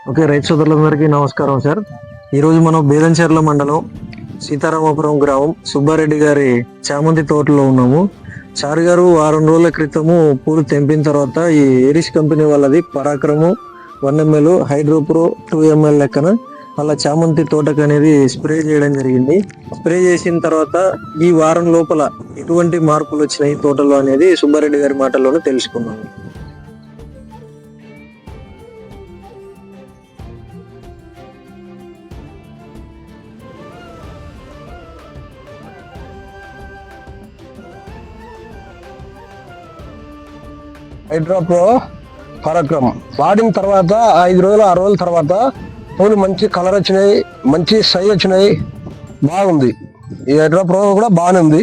Okay, రైతు సోదరులందరికీ నమస్కారం సార్. ఈరోజు మనం బేదంచెర్ల మండలం సీతారామపురం గ్రామం సుబ్బారెడ్డి గారి చామంతి తోటలో ఉన్నాము. సార్ గారు వారం రోజుల క్రితము పూలు తెంపిన తర్వాత ఈ ఏరిస్ కంపెనీ వాళ్ళది పరాక్రము 1 ml హైడ్రోప్రో 2 ml లెక్కన అలా చామంతి తోటకు అనేది స్ప్రే చేయడం జరిగింది. స్ప్రే చేసిన తర్వాత ఈ వారం లోపల ఎటువంటి మార్పులు వచ్చినాయి తోటలో అనేది సుబ్బారెడ్డి గారి మాటల్లోనే తెలుసుకున్నాము. హైడ్రోప్రో పరాక్రమం వాడిన తర్వాత 5 రోజులు 6 రోజుల తర్వాత పూలు మంచి కలర్ వచ్చినాయి, మంచి సైజ్ వచ్చినాయి, బాగుంది. ఈ హైడ్రోప్రో కూడా బాగానే ఉంది,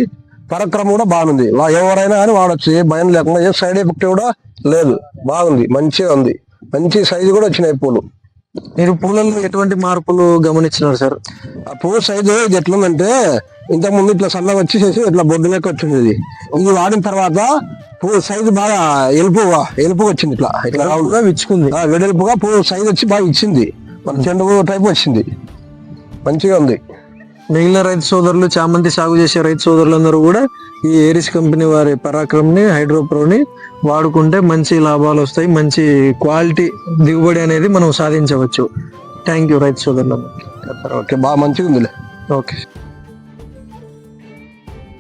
పరాక్రమం కూడా బాగుంది. ఎవరైనా కానీ వాడచ్చు, ఏ భయం లేకుండా, ఏ సైడ్ ఎఫెక్ట్ కూడా లేదు, బాగుంది, మంచిగా ఉంది, మంచి సైజు కూడా వచ్చినాయి పూలు. మీరు పూలలో ఎటువంటి మార్పులు గమనించినారు సార్? ఆ పువ్వు సైజు ఇది ఎట్లుందంటే ఇంతకుముందు ఇట్లా సన్నగా వచ్చేసేసి ఇట్లా బొడ్డు లెక్క వచ్చింది. ఇది వాడిన తర్వాత పువ్వు సైజు బాగా ఎలుపుగా వచ్చింది, ఇట్లా ఇట్లా ఇచ్చుకుంది, వెడల్పుగా పువ్వు సైజు వచ్చి బాగా ఇచ్చింది, మన చెండు టైప్ వచ్చింది, మంచిగా ఉంది. మిగిలిన రైతు సోదరులు, చామంతి సాగు చేసే రైతు సోదరులందరూ కూడా ఈ ఏరిస్ కంపెనీ వారి పరాక్రమ్ని హైడ్రోప్రోని వాడుకుంటే మంచి లాభాలు వస్తాయి, మంచి క్వాలిటీ దిగుబడి అనేది మనం సాధించవచ్చు. థ్యాంక్ యూ రైతు సోదరులు. ఓకే, బాగా మంచిగా ఉందిలే. ఓకే.